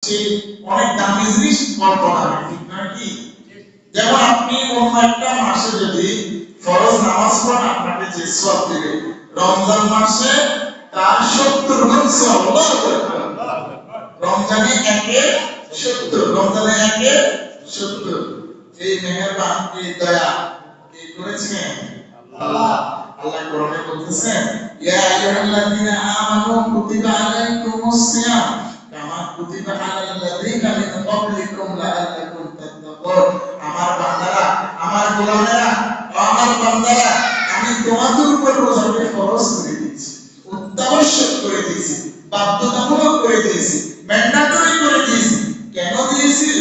সে অনেক দামি জিনিস অল্প দামে, ঠিক নয় কি? যেমন আপনি অন্য একটা মাসে যদি ফরজ নামাজ পড়েন আপনাকে যে সওয়াব দিবে, রমজান মাসে তার 70 গুণ সওয়াব। রমজানে একে 70, রমজানে একে 70। এই মেহেরবান, এই দয়া কে করেছেন? আল্লাহ। আল্লাহ কোরআনে বলতেছেন, ইয়া আইয়ুহাল্লাযীনা আমানু কুতিবা আলাইকুমুস সিয়াম কামা কুতিবা আলাল লাযীনা মিন ক্বাবলিকুম লাআল্লাকুম তাত্তাকুন। আমার বান্দারা, আমার গোলামেরা, আমার বান্দারা, আমি তোমাদের উপর রোজাকে ফরজ করে দিয়েছি, অত্যাবশ্যক করে দিয়েছি, বাধ্যতামূলক করে দিয়েছি, ম্যান্ডেটরি করে দিয়েছি। কেন দিয়েছি?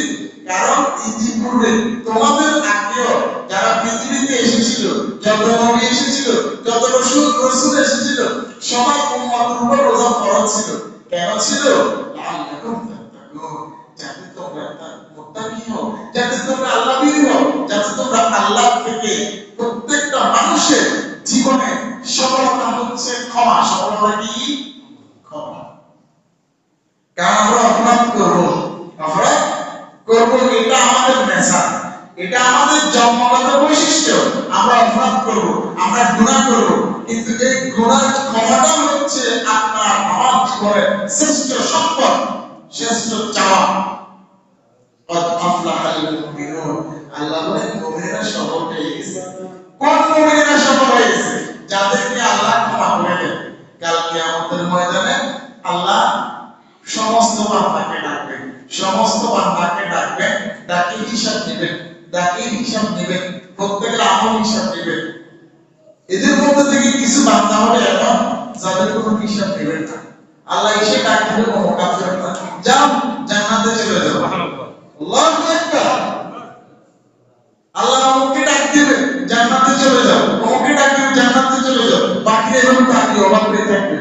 কারণ ইতিপূর্বে তোমাদের আগেও যারা পৃথিবীতে এসেছিল, যত নবী এসেছিল, যত রাসূল এসেছিল, সবার উম্মতের উপর রোজা ফরজ ছিল। কেন ছিল? লাআল্লাকুম তাত্তাকুন, যাতে তোমরা মুত্তাকি হও, যাতে তোমরা আল্লাহভীরু হও, যাতে তোমরা আল্লাহ থেকে প্রত্যেকটা মানুষের জীবনে সফলতা হচ্ছে ক্ষমা। সফলতা কি? ক্ষমা। কারণ আমরা অপরাধ করবো, এটা আমাদের নেশা, এটা আমাদের জন্মগত বৈশিষ্ট্য। আমরা অপরাধ করব, আমরা গুনাহ করব, কিন্তু এই গুনাহ ক্ষমাটা হচ্ছে আপনার আমার জীবনের শ্রেষ্ঠ সম্পদ, শ্রেষ্ঠ চাওয়া। আল্লাহ বলেন মুমিনরা সফল হয়ে গেছে। কোন মুমিনরা সফল হয়ে গেছে? যাদেরকে আল্লাহ ক্ষমা করে দেন। কাল কিয়ামতের ময়দানে আল্লাহ সমস্ত বান্দাকে ডাকবেন, সমস্ত বান্দাকে ডাকবেন, ডাকে হিসাব নেবেন, ডাকে হিসাব নেবেন, প্রত্যেকের আমল হিসাব নেবেন। এদের মধ্যে থেকে কিছু বান্দা হবে এমন যাদের কোনো হিসাব নেবেন না। আল্লাহ এসে ডাক দিবে, মুকাফিররা যাও জান্নাতে চলে যাও। আল্লাহু আকবার। আল্লাহ আমাকে ডাক দিবে জান্নাতে চলে যাও, আমাকে ডাক দিবে জান্নাতে চলে যাও। বাকি এরকম থাকবে, অবাক হয়ে থাকবে।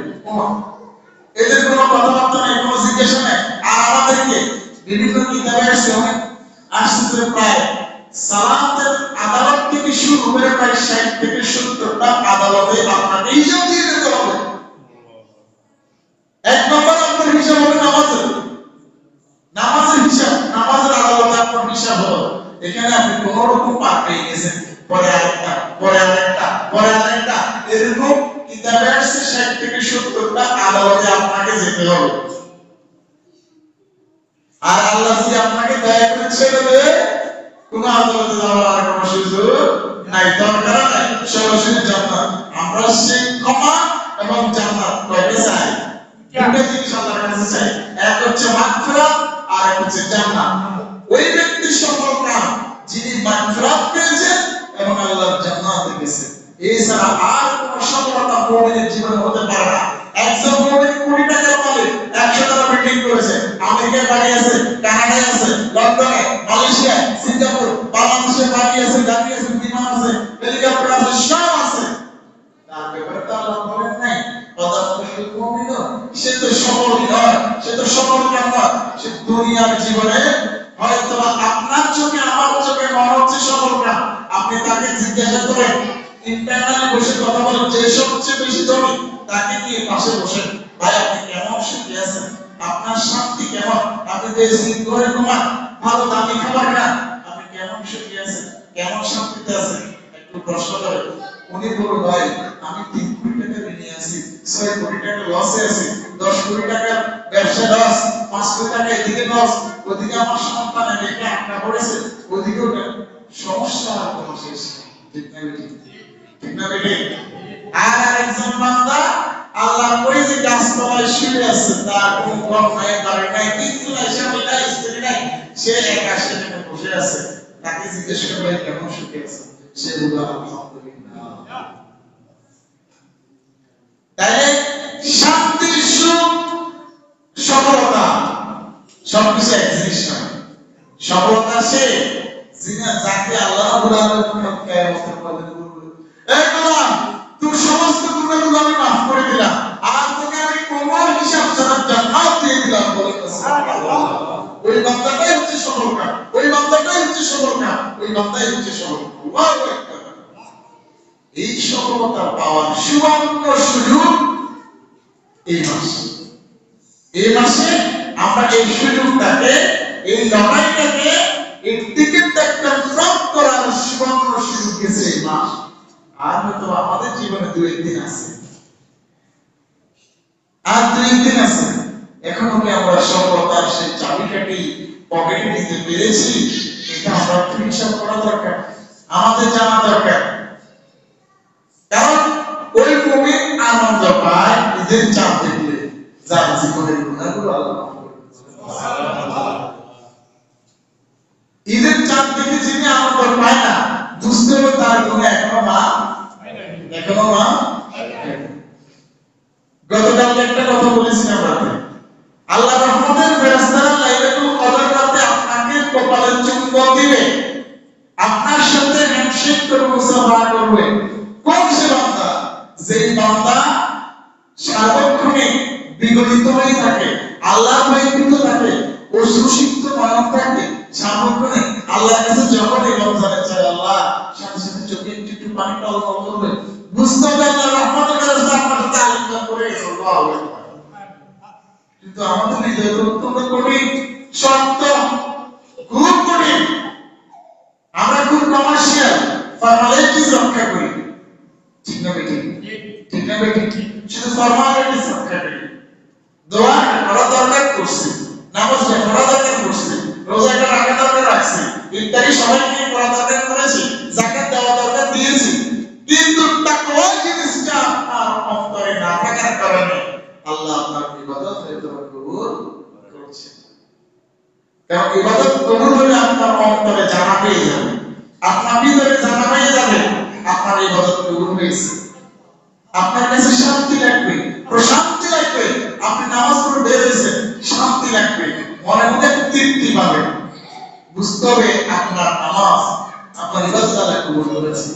এদের কোনো কথাবার্তা নেই, কোনো জিজ্ঞাসা নেই। আর আমাদেরকে বিভিন্ন কিতাবে আসছে প্রায় সালাতের আদালত থেকে শুরু করে প্রায় 60 থেকে 70টা আদালতে আপনাকে হিসাব দিয়ে দিতে হবে। এক নম্বর আপনার হিসাব হবে নামাজের হিসাব, নামাজের আদালতে আপনার হিসাব হলো। এখানে আপনি কোন রকম পার পেয়ে গেছেন, পরে আরেকটা, পরে আরেকটা, পরে আরেকটা, এরকম কিতাবে আসছে 60 থেকে 70টা আদালতে আপনাকে যেতে হবে। আর আল্লাহ যদি আপনাকে দয়া করে ছেড়ে দেয়, কোন আদালতে যাওয়ার আর কোনো সুযোগ নাই, দরকার নাই, সরাসরি জান্নাত। আমরা সেই ক্ষমা এবং জান্নাত কয়টা চাই? দুটো জিনিস আল্লাহর কাছে চাই। এক হচ্ছে মাগফিরাত, আর এক হচ্ছে জান্নাত। ওই ব্যক্তি সফল কাম যিনি মাগফিরাত পেয়েছেন এবং আল্লাহর জান্নাতে গেছেন। এছাড়া আর কোনো সফলতা মুমিনের জীবনে হতে পারে না। একজন মুমিন কোটি টাকার মালিক, 100 টাকা বিল্ডিং করেছে, আমেরিকায় বাড়ি আছে, কানাডায় আছে, লন্ডনে, মালয়েশিয়ায়, সিঙ্গাপুর, বাংলাদেশে বাড়ি আছে, গাড়ি আছে, বিমান আছে, হেলিকপ্টার আছে, সব আছে। তার ব্যাপারে তো আল্লাহ বলেন নাই ওয়াদাতুল মুমিন, সে তো সফল নয়, সে তো সফল নয়। সে দুনিয়ার জীবনে হয়তো আপনার চোখে আমার চোখে মনে হচ্ছে সফল কাম। আপনি তাকে জিজ্ঞাসা করেন, ইন্টারনালে বসে কথা বলেন, যে সবচেয়ে বেশি ধনী তাকে নিয়ে পাশে বসেন, ভাই আপনি কেমন সুখী আছেন, আপনার শান্তি কেমন, আপনি যে ঘরে ঘুমান, ভালো দামি খাবার খান, আপনি কেমন সুখী আছেন, কেমন শান্তিতে আছেন, একটু প্রশ্ন করেন। উনি বলল, ভাই আমি 3 কোটি টাকা ঋণে আছি, 6 কোটি টাকা লসে আছি, 10 কোটি টাকা ব্যবসা লস, 5 কোটি টাকা এদিকে লস, ওদিকে আমার সন্তান এদিকে আটকা পড়েছে, ওদিকে সমস্যা আর কোনো শেষ নেই। ঠিক না বেটি? ঠিক না বেটি? আর আরেকজন বান্দা আল্লাহ ওই যে গাছতলায় শুয়ে আছে, তার কোনো ঘর নাই, বাড়ি নাই, কিছু নাই, স্বামী নাই, স্ত্রী নাই, সে একা সেখানে বসে আছে। তাকে জিজ্ঞেস করবে কেমন সুখে আছে, সে বলল আলহামদুলিল্লাহ। তাহলে শান্তি, সুখ, সফলতা সবকিছু এক জিনিস নয়। সফলতা সে যাকে আল্লাহ রাব্বুল আলামিন কিয়ামতের ময়দানে বলবে, এই গোলাম তোর সমস্ত গুনাহগুলো আমি মাফ করে দিলাম, আর তোকে আমি কোনো হিসাব ছাড়া জান্নাত দিয়ে দিলাম। বলে সুবহানাল্লাহ। ওই বান্দাটাই হচ্ছে সফল কাম, ওই বান্দাটাই হচ্ছে সফল কাম, ওই বান্দাই হচ্ছে সফল। আল্লাহু আকবার। এই সফলতা পাওয়ার সুবর্ণ সুযোগ এই মাসে আমরা এই সুযোগটাকে এই লড়াইটাকে এই টিকিটটা কনফার্ম করার সুবর্ণ সুযোগ গেছে এই মাস। আর হয়তো আমাদের জীবনে 2 দিন আছে, আর 2 দিন আছে। এখনো কি আমরা সফলতার সেই চাবিকাঠি পকেটে নিতে পেরেছি? এটা আমরা হিসাব করা দরকার, আমাদের জানা দরকার। কারণ ওই মুমিন আনন্দ পায় ঈদের চাঁদ দেখলে, যার জীবনের গুনাহগুলো আল্লাহ মাফ করে দেন। সুবহানাল্লাহ। ঈদের চাঁদ দেখে যিনি আনন্দ পায় না, বুঝতে হবে তার গুনাহ এখনো মাফ হয় নাই, এখনো মাফ হয় নাই। গতকাল একটা কথা বলেছিলাম রাতে, আল্লাহ রহমতের ফেরেশতারা লাইলাতুল কদর রাতে আপনাকে কপালে চুম্বন দিবে, আপনার সাথে হ্যান্ডশেক করে মুসাফা করবে। কোন সে বান্দা? যেই বান্দা সার্বক্ষণিক বিগলিত হয়ে থাকে, আল্লাহর ভয়ে ভীত থাকে, অশ্রুসিক্ত মানব থাকে, সার্বক্ষণিক আল্লাহর কাছে যখন এই রমজানে চায়, আল্লাহ সাথে সাথে চোখে একটু পানি টলমল করবে, বুঝতে হবে আল্লাহর রহমতের ফেরেশতা আপনার সাথে আলিঙ্গন করে আল্লাহু আকবার। কিন্তু আমাদের হৃদয় অত্যন্ত কঠিন, শক্ত, খুব কঠিন। আমরা খুব কমার্শিয়াল, ফর্মালিটিস রক্ষা করি, ঠিক না বেটি? ঠিক না বেটি? শুধু ফর্মালিটিস রক্ষা করি। দোয়া করা দরকার করছি, নামাজ পড়া দরকার করছি, রোজাটা রাখা দরকার রাখছি, ইফতারি সবাইকে করা দরকার করেছি, যাকাত দেওয়া দরকার দিয়েছি। কিন্তু তাকওয়া জিনিসটা আপনার অন্তরে না থাকার কারণে আল্লাহ আপনার ইবাদত কবুল করছে। কারণ ইবাদত কবুল হলে আপনার অন্তরে জানা পেয়ে যাবে, আপনার ভিতরে জানা পেয়ে যাবে আপনার ইবাদত কবুল হয়েছে। আপনার কাছে শান্তি লাগবে, প্রশান্তি লাগবে। আপনি নামাজ পড়ে বের হয়েছেন, শান্তি লাগবে, মনের মধ্যে তৃপ্তি পাবেন। বুঝতে হবে আপনার নামাজ, আপনার ইবাদত আল্লাহ কবুল করেছে।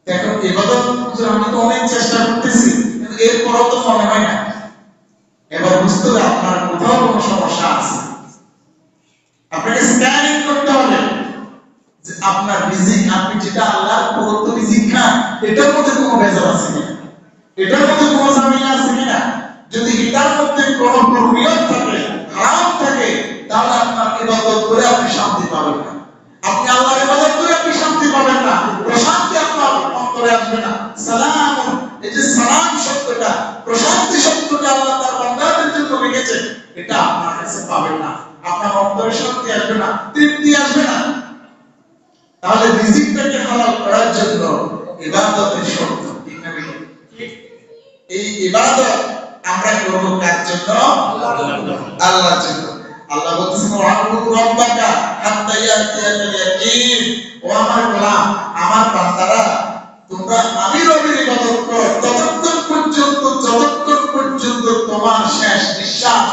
এখন ইবাদত আমি তো অনেক চেষ্টা করতেছি, কিন্তু এরপরও তো মনে হয় না। এবার বুঝতে হবে আপনার কোথাও কোনো সমস্যা আছে। আপনাকে স্ক্যানিং করতে হবে যে আপনার রিজিক, আপনি যেটা আল্লাহর প্রদত্ত রিজিক খান, এটার মধ্যে কোনো ভেজাল আছে কিনা, এটার মধ্যে কোনো ঝামেলা আছে কিনা। যদি এটার মধ্যে কোনো প্রয়োগ থাকে, হারাম থাকে, তাহলে আপনার ইবাদত করে আপনি শান্তি পাবেন না। আপনি আল্লাহর ইবাদত করে আপনি শান্তি পাবেন না, প্রশান্তি আপনার অন্তরে আসবে না। সালাম, এই যে সালাম শব্দটা, প্রশান্তি শব্দটা আল্লাহ তার বান্দাদের জন্য রেখেছে, এটা আপনার কাছে পাবেন না। আপনার অন্তরে শান্তি আসবে না, তৃপ্তি আসবে না। তাহলে রিজিকটাকে হালাল করার জন্য ইবাদতের শর্ত, ঠিক না বেটি? এই ইবাদত আমরা করব কার জন্য? আল্লাহর জন্য। আল্লাহ বলছেন ওয়াবুদু রাব্বাকা হাত্তা ইয়াতিয়াকাল ইয়াকিন। ও আমার গোলাম, আমার বান্দারা, তোমরা আমি রবের ইবাদত করো ততক্ষণ পর্যন্ত যতক্ষণ পর্যন্ত তোমার শেষ নিঃশ্বাস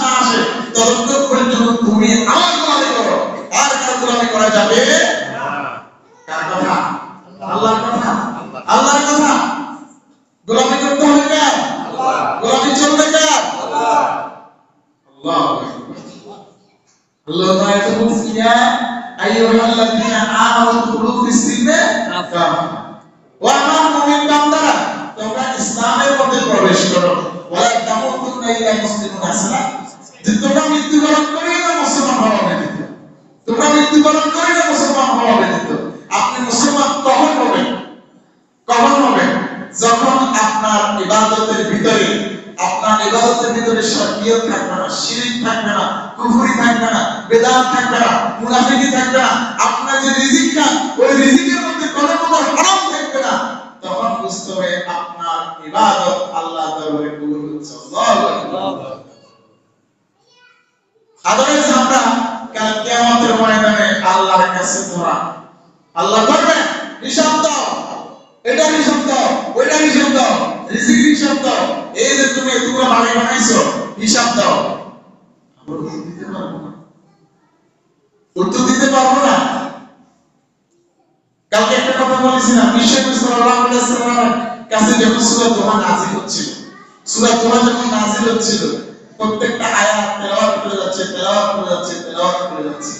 না আসে, ততক্ষণ পর্যন্ত তুমি আমার গোলামি করো। আর কার গোলামি করা যাবে না। কার কথা? আল্লাহর কথা। আল্লাহর কথা। গোলামি করতে হবে কার? আল্লাহ। গোলামি চলবে কার? আল্লাহ। আল্লাহু আকবার। আল্লাহ তাআলা বলছেন ইয়া আইয়ুহাল্লাযীনা আমানু দুখুলু ফিস-সিলমি কাফা। ওয়া আমার মুমিন বান্দারা, তোমরা ইসলামের মধ্যে প্রবেশ করো। ওয়ালা তামুতুন্না ইল্লা মুসলিমুন আসলা। যে তোমরা মৃত্যুবরণ করে না মুসলমান হওয়া ব্যতীত, তোমরা মৃত্যুবরণ করে না মুসলমান হওয়া ব্যতীত। আপনি মুসলমান কখন হবেন? কখন হবেন? যখন আপনার ইবাদতের ভিতরে শরকিয়ত থাকবে না, শিরক থাকবে না, কুফরি থাকবে না, বেদাত থাকবে না, মুনাফিকি থাকবে না। আপনার যে রিজিক খান, ওই রিজিকের মধ্যে কোনো হারাম থাকবে না। তখন বুঝতে হবে আপনার ইবাদত আল্লাহর দরবারে কবুল হচ্ছে। আল্লাহু আকবার। আদারওয়াইজ আমরা কাল কিয়ামতের ময়দানে আল্লাহর কাছে ধরা, আল্লাহ বলবেন হিসাব দাও, এটা হিসাব দাও, ওইটা হিসাব দাও, রিজিক হিসাব দাও, এই যে তুমি এতগুলো বাড়ি বানাইছো হিসাব দাও। আমরা উত্তর দিতে পারবো না, উত্তর দিতে পারবো না। কালকে একটা কথা বলেছিলাম, বিশ্বনবী সাল্লাল্লাহু আলাইহি ওয়াসাল্লামের কাছে যখন সূরা দোহা নাযিল হচ্ছিল, সূরা দোহা যখন নাযিল হচ্ছিল, প্রত্যেকটা আয়াত তেলাওয়াত করে যাচ্ছে, তেলাওয়াত করে যাচ্ছে, তেলাওয়াত করে যাচ্ছে।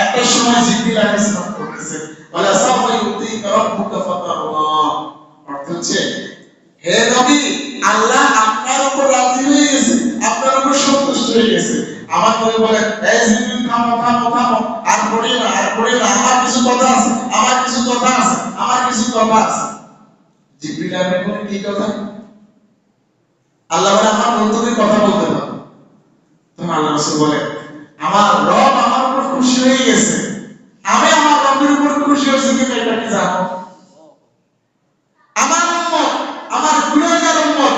একটা সময় জিবরিল আলাইহিস সালাম বলতেছে ওয়ালা সাওফা ইউতিকা রাব্বুকা ফাতারদা। অর্থ হচ্ছে হে নবী, আল্লাহ আপনার উপর রাজি হয়ে গেছে, আপনার উপর সন্তুষ্ট হয়ে গেছে। আমার নবী বলে, এই জিবরিল থামো থামো থামো, আর পড়িও না, আর পড়িও না, আমার কিছু কথা আছে, আমার কিছু কথা আছে, আমার কিছু কথা আছে। জিবরিল আপনি বলেন কি কথা? আল্লাহ বলে আমার বন্ধুকে কথা বলতে দাও। তখন আল্লাহ রাসূল বলে, আমার রব আমার উপর খুশি হয়ে গেছে, আমি আমার রবের উপর খুশি হয়েছি কিনা এটা কি জানো? আমার উম্মত, আমার গুনাহগার উম্মত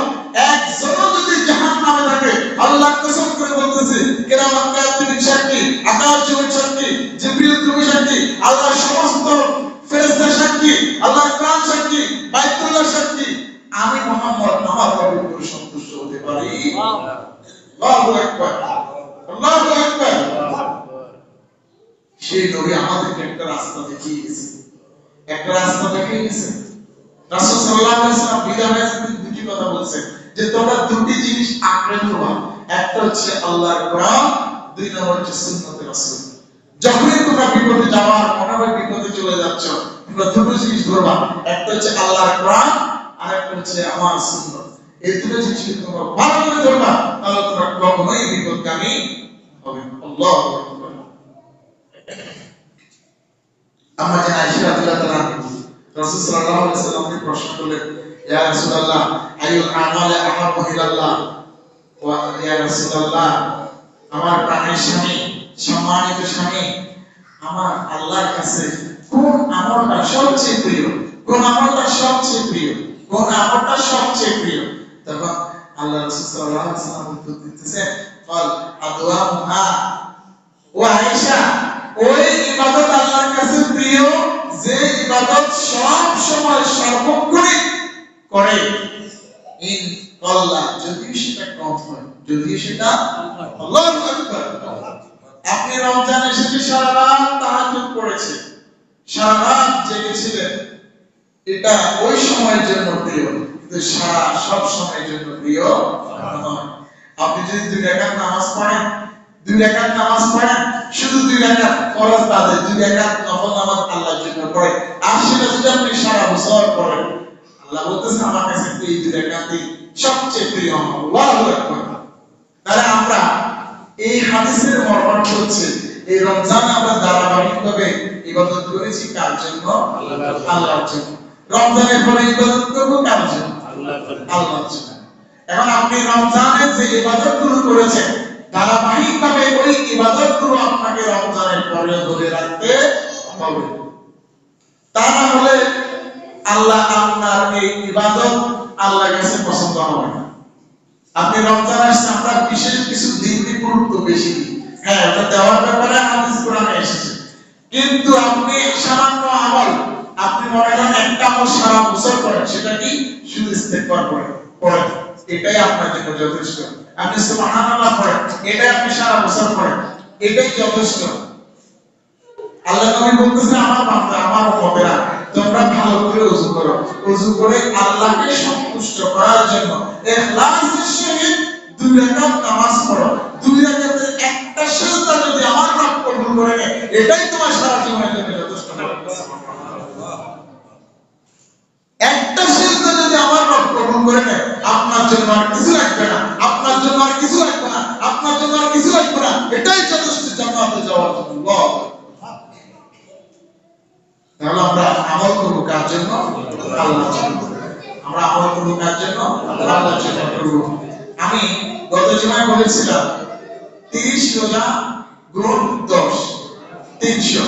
একজনও যদি জাহান্নামে থাকে, আল্লাহ কসম করে বলতেছে, কিয়ামত কায়ামতের সাক্ষী, আকাশ জমিন সাক্ষী, জিবরিল তুমি সাক্ষী, আল্লাহর সমস্ত ফেরেশতা সাক্ষী, আল্লাহর কোরআন সাক্ষী, বাইতুল্লাহ সাক্ষী, আমি মুহাম্মদ আমার রবের উপর সন্তুষ্ট হতে পারি। আল্লাহু আকবার, আল্লাহু আকবার। সেই নবী আমাদেরকে একটা রাস্তা দেখিয়ে গেছে, একটা রাস্তা দেখিয়ে গেছে। রাসূল সাল্লাল্লাহু আলাইহি ওয়াসাল্লাম বিদায়ের দুটি কথা বলেছেন যে তোমরা দুটি জিনিস আঁকড়ে ধরবা, একটা হচ্ছে আল্লাহর কোরআন, দুই নম্বর হচ্ছে সুন্নতে রাসূল। যখনই তোমরা বিপদে যাওয়া, মনে হয় বিপদে চলে যাচ্ছ, তোমরা দুটো জিনিস ধরবা, একটা হচ্ছে আল্লাহর কোরআন আর একটা হচ্ছে আমার সুন্নাত। এই দুটো জিনিস তোমরা ভালো করে ধরবা, তাহলে তোমরা কখনোই বিপদগামী হবে না। আল্লাহু আকবার। আম্মা জান আয়েশা রাদিয়াল্লাহু তাআলা রাসূল সাল্লাল্লাহু আলাইহি ওয়াসাল্লামকে প্রশ্ন করলেন, ইয়া রাসূলুল্লাহ আইয়ুল আমালি আহাব্বু ইলাল্লাহ, ওয়া ইয়া রাসূলুল্লাহ আমার প্রাণের স্বামী, সম্মানিত স্বামী, আমার আল্লাহর কাছে কোন আমলটা সবচেয়ে প্রিয়, কোন আমলটা সবচেয়ে প্রিয়, কোন আমলটা সবচেয়ে প্রিয়? তখন আল্লাহ রাসূল সাল্লাল্লাহু আলাইহি ওয়াসাল্লাম উত্তর দিতেছেন, ক্বাল আদওয়ামুহা, ও আয়েশা ওই ইবাদত আল্লাহর কাছে প্রিয় যে ইবাদত সব সময় সর্বক্ষণে করে, ইন আল্লাহ যদি সেটা কম হয়, যদি সেটা আল্লাহু আকবার। আপনি রমজান এসেছে, সারা রাত তাহাজ্জুদ পড়েছেন, সারা রাত জেগেছিলেন, এটা ওই সময়ের জন্য প্রিয়, কিন্তু সারা সব সময়ের জন্য প্রিয় নয়। আপনি যদি 2 রাকাত নামাজ পড়েন, 2 রাকাত নামাজ পড়েন, শুধু 2 রাকাত ফরজ বাদে 2 রাকাত নফল নামাজ আল্লাহর জন্য পড়েন, আর সেটা যদি আপনি সারা বছর পড়েন, আল্লাহ বলতেছেন আমার কাছে এই 2 রাকাতই সবচেয়ে প্রিয় আমল। আল্লাহু আকবার। তাহলে আমরা এই হাদিসের মর্মার্থ হচ্ছে এই রমজানে আমরা ধারাবাহিকভাবে ইবাদত করেছি কার জন্য? আল্লাহর জন্য। রমজানের পরে ইবাদত করব কার জন্য? আল্লাহর জন্য। এখন আপনি রমজানে যে ইবাদতগুলো করেছেন, ধারাবাহিকভাবে ওই ইবাদতগুলো আপনাকে রমজানের পরে ধরে রাখতে হবে। তা না হলে আল্লাহ আপনার এই ইবাদত আল্লাহর কাছে পছন্দ হবে না। আপনি রমজান আসছে, আমরা বিশেষ কিছু দিনকে গুরুত্ব বেশি দিই, হ্যাঁ ওটা দেওয়ার ব্যাপারে হাদিস কোরআনে এসেছে, কিন্তু আপনি সামান্য আমল, আপনি মনে করেন একটা আমল সারা বছর করেন, সেটা কি শুধু ইস্তেগফার পড়েন, এটাই আপনার জন্য যথেষ্ট। আপনি সুবহানাল্লাহ পড়েন, এটাই আপনি সারা বছর পড়েন, এটাই যথেষ্ট। আল্লাহ নবী বলতেছেন, আমার বান্দা, আমার উম্মতেরা, তোমরা ভালো করে ওযু করো, ওযু করে আল্লাহকে সন্তুষ্ট করার জন্য ইখলাসের সহিত 2 রাকাত নামাজ পড়ো। 2 রাকাতের একটা সিজদা যদি আমার রব কবুল করে নেয়, এটাই তোমার সারা জীবনের জন্য যথেষ্ট হবে। একটা সিজদা যদি আমার রব কবুল করে নেয়, আপনার জন্য আর কিছু লাগবে না, আপনার জন্য আর কিছু লাগবে না, আপনার জন্য আর কিছু লাগবে না, এটাই যথেষ্ট জান্নাতে যাওয়ার জন্য। তাহলে আমরা আমল করব কার জন্য? আল্লাহর জন্য। আমরা আমল করব কার জন্য? আল্লাহর জন্য করব। আমি গত জুমায় বলেছিলাম 30 রোজা গুণ 10 300।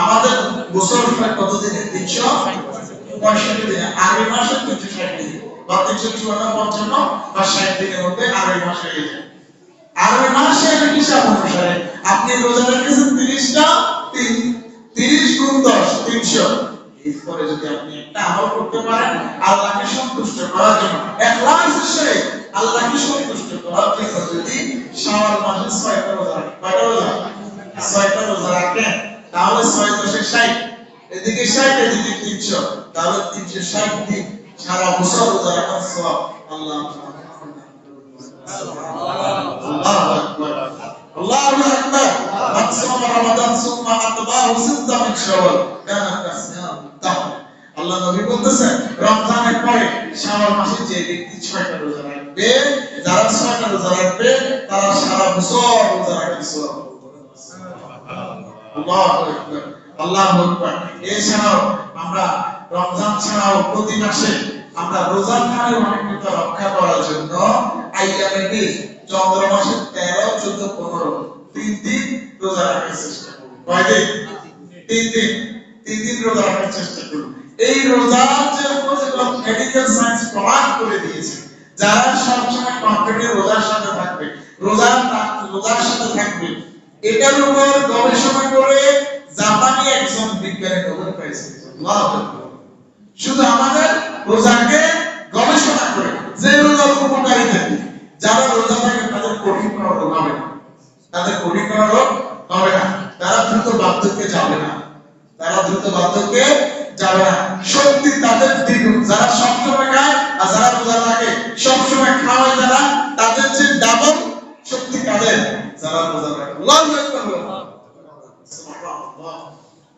আমাদের বছর কত দিনে? 365 দিনে। আরবি মাসে 360 দিন বা 354 বা 60 দিনের মধ্যে আরবি মাস হয়ে যায়। আরবি মাসের হিসাব অনুসারে আপনি রোজা রেখেছেন 30টা, 30 গুণ 10 300। এরপরে যদি আপনি একটা আমল করতে পারেন আল্লাহকে সন্তুষ্ট করার জন্য, ইখলাসের সাথে আল্লাহকে সন্তুষ্ট করার জন্য, যদি শাওয়াল মাসে 6টা রোজা রাখেন, কয়টা রোজা? 6টা রোজা রাখেন, তাহলে 6 × 10 = 60, এদিকে 60 এদিকে 300, তাহলে 360 দিন সারা বছর রোজা রাখার সওয়াব আল্লাহ আল্লাহু আকবার, আল্লাহু আকবার। মাকসাম রমাদান সুম্মা আতবাহু সিত্তা মিন শাওয়াল কানা কাসিয়াম দাহর। আল্লাহ নবী বলতেছেন, রমজানের পরে শাওয়াল মাসে যে ব্যক্তি 6টা রোজা রাখবে, যারা 6টা রোজা রাখবে তারা সারা বছর রোজা রাখি আল্লাহু আকবার আল্লাহু আকবার। এছাড়াও আমরা রমজান ছাড়াও প্রতি মাসে আমরা রোজার ধারে অনেকটা রক্ষা করার জন্য আইয়ামে বীজ চন্দ্র মাসে 13, 14, 15 তিন দিন রোজা রাখার চেষ্টা করব। কয়দিন? তিন দিন রোজা রাখার চেষ্টা করব। এই রোজার যে মেডিকেল সায়েন্স প্রমাণ করে দিয়েছে, যারা সবসময় কমপ্লিটলি রোজার সাথে থাকবে, রোজার সাথে থাকবে, এটার উপর গবেষণা করে জাপানি একজন বিজ্ঞানী নোবেল পেয়েছে। আল্লাহু আকবার। শুধু আমাদের রোজাকে গবেষণা করে যে রোজার উপকারিতা কি, যারা রোজা থাকে তাদের কঠিন কোনো রোগ হবে না, তাদের কঠিন কোনো রোগ হবে না, তারা দ্রুত বার্ধক্যে যাবে না, শক্তি তাদের দ্বিগুণ। যারা সবসময় খায় আর যারা রোজা থাকে সবসময় খাওয়ায় যারা, তাদের যে ডাবল শক্তি কাদের? যারা রোজা রাখে। আল্লাহু আকবার। সুবহানাল্লাহ।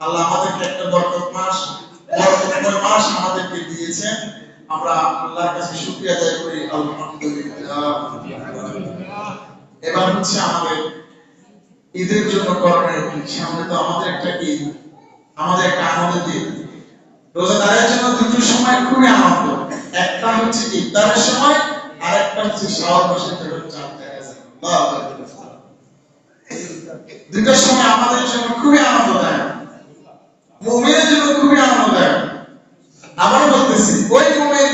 আল্লাহ আমাদেরকে একটা বরকতময় মাস আমাদেরকে দিয়েছেন, আমরা আল্লাহর কাছে শুকরিয়া আদায় করি। আলহামদুলিল্লাহ। এবার হচ্ছে আমাদের ঈদের জন্য করণীয় কি? সামনে তো আমাদের একটা ঈদ, আমাদের একটা আনন্দের দিন। রোজাদারের জন্য দুটো সময় খুবই আনন্দ, একটা হচ্ছে ইফতারের সময় আর একটা হচ্ছে শাওয়াল মাসের চাঁদ দেখা যায়। আল্লাহু আকবার। দুটো সময় আমাদের জন্য খুবই আনন্দদায়ক, মুমিনের জন্য খুবই আনন্দদায়ক। আবার বলতেছি, ওই মুমিন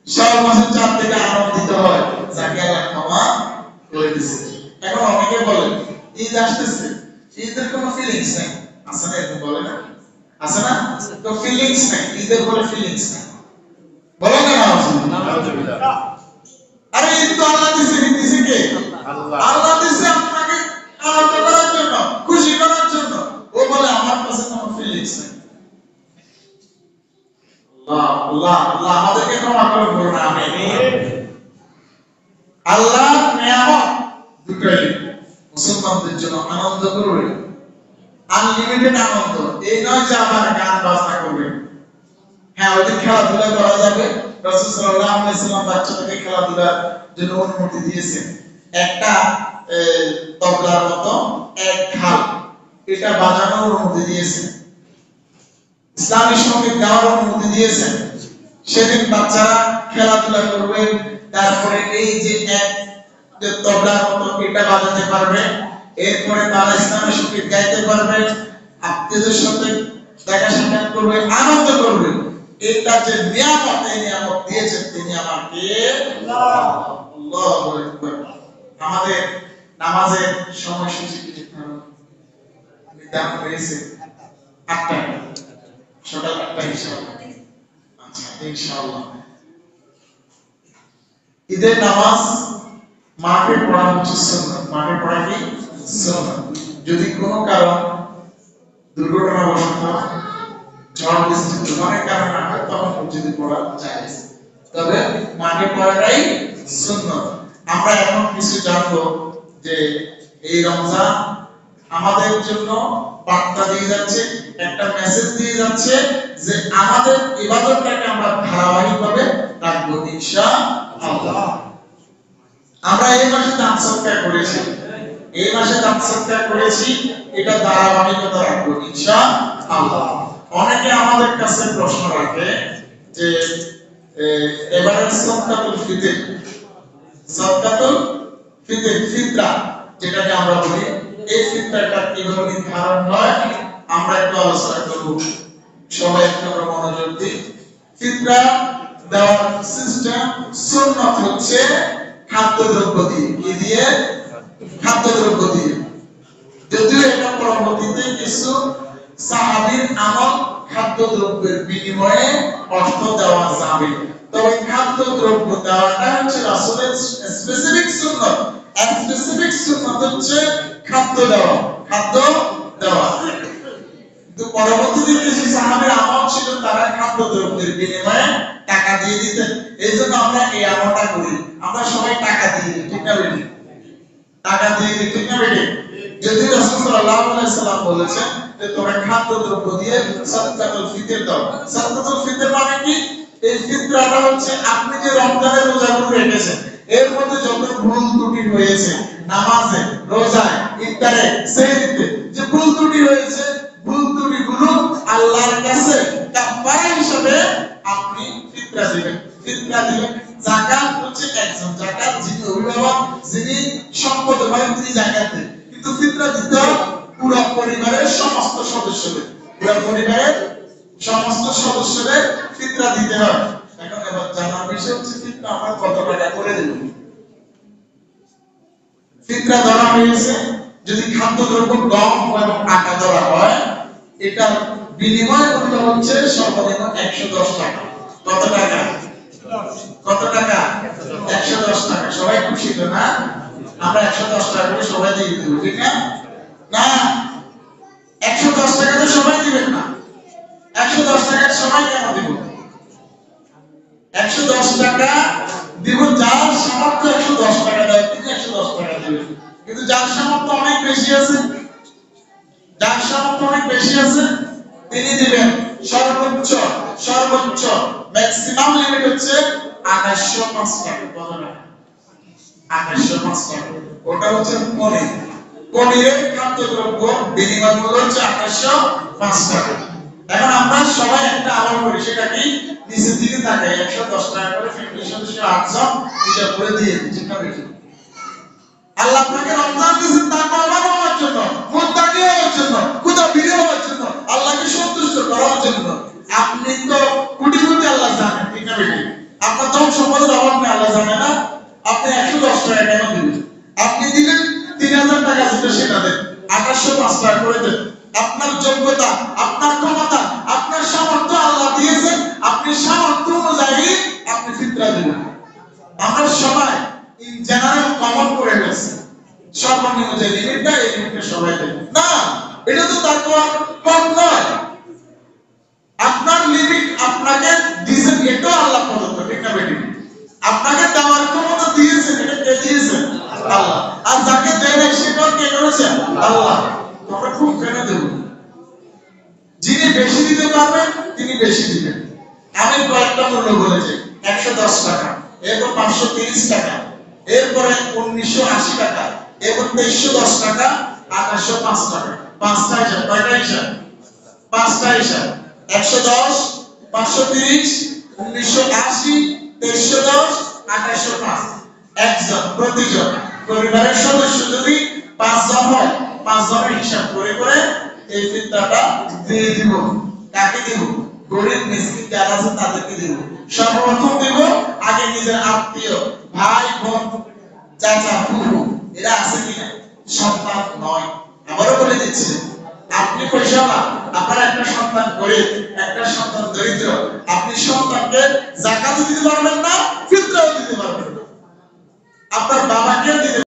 শাওয়াল মাসের চাঁদ থেকে আনন্দিত হয় যাকে আল্লাহ ক্ষমা করে দিয়েছে। এখন অনেকে বলে ঈদ আসতেছে, ঈদের কোনো ফিলিংস নাই, আছে না? এরকম বলে না, আছে না? তো ফিলিংস নাই, ঈদের বলে ফিলিংস নাই, বলো না? নাউজুবিল্লাহ। আরে ঈদ তো আল্লাহ দিয়েছে কে? আল্লাহ দিয়েছে আপনাকে আনন্দ করার জন্য, খুশি করার জন্য। ও বলে আমার কাছে কোনো ফিলিংস নাই। আল্লাহ আমাদেরকে ক্ষমা করে বলুন, আমিন। আল্লাহ নিয়ামত দুটোই মুসলমানদের জন্য আনন্দ করবে, আনলিমিটেড আনন্দ। এই নয় যে আবার গান বাজনা করবে। হ্যাঁ, ওই খেলাধুলা করা যাবে। রাসূল সাল্লাল্লাহু আলাইহি ওয়াসাল্লাম বাচ্চাদেরকে খেলাধুলার জন্য অনুমতি দিয়েছেন। একটা তবলার মতো এক ঢাল, এটা বাজানোর অনুমতি দিয়েছেন। ইসলামী সঙ্গীত গাওয়ার অনুমতি দিয়েছেন। সেদিন বাচ্চারা খেলাধুলা করবে, তারপরে এই যে এক তবলার মতো এটা বাজাতে পারবে, এরপরে তারা ইসলামী সঙ্গীত গাইতে পারবে, আত্মীয়দের সাথে দেখা সাক্ষাৎ করবে, আনন্দ করবে। এটা যে নিয়ামত, এই নিয়ামত দিয়েছেন তিনি আমাকে। আল্লাহু আকবার। আমাদের নামাজের সময়সূচি কি নির্ধারণ হয়েছে? 8টা, সকাল 8টা ইনশাআল্লাহ। আচ্ছা, ইনশাআল্লাহ। ঈদের নামাজ মাঠে পড়া হচ্ছে সুন্নাত। মাঠে পড়া কি সুন্নাত। যদি কোনো কারণ দুর্ঘটনাবশত ঝড় বৃষ্টি অনেক কারণ না হয়, তখন মসজিদে পড়া জায়েজ, তবে মাঠে পড়াটাই সুন্নাত। আমরা এখন কিছু জানবো যে এই রমজান আমাদের জন্য বার্তা দিয়ে যাচ্ছে, একটা মেসেজ দিয়ে যাচ্ছে যে আমাদের ইবাদতটাকে আমরা ধারাবাহিকভাবে রাখবো ইনশাআল্লাহ। আমরা এই মাসে দান সদকা করেছি, এটা ধারাবাহিকতা রাখবো ইনশাআল্লাহ। অনেকে আমাদের কাছে প্রশ্ন রাখে যে এবারে সদকাতুল ফিতরা যেটাকে আমরা বলি, এই ফিতরাটা কিভাবে নির্ধারণ হয় আমরা একটু আলোচনা করব। সবাই একটু মনোযোগ দিন। ফিতরা দেওয়ার সিস্টেম, সুন্নাত হচ্ছে খাদ্যদ্রব্য দিয়ে। কি দিয়ে? খাদ্যদ্রব্য দিয়ে। যদিও এটা পরবর্তীতে কিছু সাহাবীর আমল খাদ্যদ্রব্যের বিনিময়ে অর্থ দেওয়া যাবে, তবে খাদ্যদ্রব্য দেওয়াটা হচ্ছে রাসূলের স্পেসিফিক সুন্নাত। স্পেসিফিক সুন্নাত হচ্ছে খাদ্য দেওয়া। কিন্তু পরবর্তীতে কিছু সাহাবীর আমল ছিল, তারা খাদ্যদ্রব্যের বিনিময়ে টাকা দিয়ে দিতেন। এইজন্য আমরা এই আমলটা করি, আমরা সবাই টাকা দিয়ে দিই, ঠিক না বেটি? টাকা দিয়ে দিই, ঠিক না বেটি? যদি রাসূল সাল্লাল্লাহু আলাইহি ওয়াসাল্লাম বলেছেন যে তোমরা খাদ্যদ্রব্য দিয়ে সাদকাতুল ফিতর দাও। সাদকাতুল ফিতর মানে কি? এই ফিতরাটা হচ্ছে আপনি যে রমজানের রোজাগুলো রেখেছেন, এর মধ্যে যত ভুল ত্রুটি হয়েছে, নামাজে, রোজায়, ইফতারে, সেহরিতে যে ভুল ত্রুটি হয়েছে, ভুল ত্রুটিগুলো আল্লাহর কাছে কাফারা হিসেবে আপনি ফিতরা দিবেন। ফিতরা দিবেন। যাকাত হচ্ছে একজন, যাকাত যিনি অভিভাবক, যিনি সম্পদভাবে তিনি যাকাত দেন, কিন্তু ফিতরা দিতে হয় পুরো পরিবারের সমস্ত সদস্যদের, পুরো পরিবারের সমস্ত সদস্যদের ফিতরা দিতে হয়। এখন এবার জানার বিষয় হচ্ছে ফিতরা আমরা কত টাকা করে দেব। ফিতরা ধরা হয়েছে যদি খাদ্যদ্রব্য গম এবং আটা ধরা হয়, এটা বিনিময় মূল্য হচ্ছে সর্বনিম্ন 110 টাকা। কত টাকা? কত টাকা? 110 টাকা। সবাই খুশি তো না? আমরা 110 টাকা করে সবাই দিয়ে দেব, ঠিক না? না, 110 টাকা তো সবাই দিবেন না। 110 টাকা সবাই কেন দিব? 110 টাকা দিব যার সামর্থ্য 110 টাকা দেয়, তিনি 110 টাকা দিবেন। কিন্তু যার সামর্থ্য অনেক বেশি আছে, যার সামর্থ্য অনেক বেশি আছে, তিনি দিবেন সর্বোচ্চ সর্বোচ্চ ম্যাক্সিমাম লিমিট হচ্ছে 2805 টাকা। কত টাকা? 2805 টাকা। ওটা হচ্ছে পনির। পনিরের খাদ্যদ্রব্য বিনিময় মূল্য হচ্ছে 2805 টাকা। এখন আমরা সবাই একটা আমল করি, সেটা কি? নিচের দিকে তাকাই, 110 টাকা করে ফ্যামিলি সদস্য 8 জন হিসাব করে দিয়ে দিই, ঠিক না বেশি? আল্লাহ আপনাকে রমজান দিয়েছেন তাকওয়া হওয়ার জন্য, মুত্তাকি হওয়ার জন্য, খুদাবীর হওয়ার জন্য, আল্লাহকে সন্তুষ্ট করার জন্য। আপনি তো কোটি কোটি আল্লাহ জানেন, ঠিক না বেশি? আপনার ধন সম্পদের অভাব নেই, আল্লাহ জানে না? আপনি 110 টাকা কেন দিবেন? আপনি দিলেন 3000 টাকা, যেটা সেটা দেন, 2805 টাকা করে দেন। আপনার যোগ্যতা, আপনার ক্ষমতা, আপনার সামর্থ্য আল্লাহ দিয়েছেন, আপনি সামর্থ্য অনুযায়ী আপনি ফিতরা দিবেন। আমরা সবাই ইন জেনারেল কমন করে ফেলছি, সর্বনিম্ন যে লিমিটটা, এই লিমিটে সবাই দেবে না। এটা তো তাকওয়ার পথ নয়। আপনার লিমিট আপনাকে দিয়েছেন, এটাও আল্লাহ প্রদত্ত, ঠিক না বেটি? আপনাকে দেওয়ার ক্ষমতা দিয়েছেন, এটা কে দিয়েছেন? আল্লাহ। আর যাকে দেয় না সেটাও কে করেছেন? আল্লাহ। আমরা খুব কেন দেব? যিনি বেশি দিতে পারবেন তিনি বেশি দিবেন। আমি কয়েকটা মূল্য বলেছি, 110 টাকা, এরপর 530 টাকা, এরপরে 1980 টাকা, এরপর 2310 টাকা, 2805 টাকা। পাঁচটা হিসাব, কয়টা হিসাব? পাঁচটা হিসাব। 110, 530, 1980, 2310, 2805। একজন প্রতিজন পরিবারের সদস্য যদি 5 জন হয়, 5 জনের হিসাব করে করে এই ফিতরাটা দিয়ে দিব। কাকে দিব? গরিব মিসকিন যারা আছে তাদেরকে দিব। সর্বপ্রথম দিব আগে নিজের আত্মীয়, ভাই বোন, চাচা, ফুফু, এরা আছে কিনা? সন্তান নয়। আবারও বলে দিচ্ছি, আপনি পয়সাওয়ালা, আপনার একটা সন্তান গরিব, একটা সন্তান দরিদ্র, আপনি সন্তানকে যাকাত দিতে পারবেন না, ফিতরাও দিতে পারবেন না। আপনার বাবাকে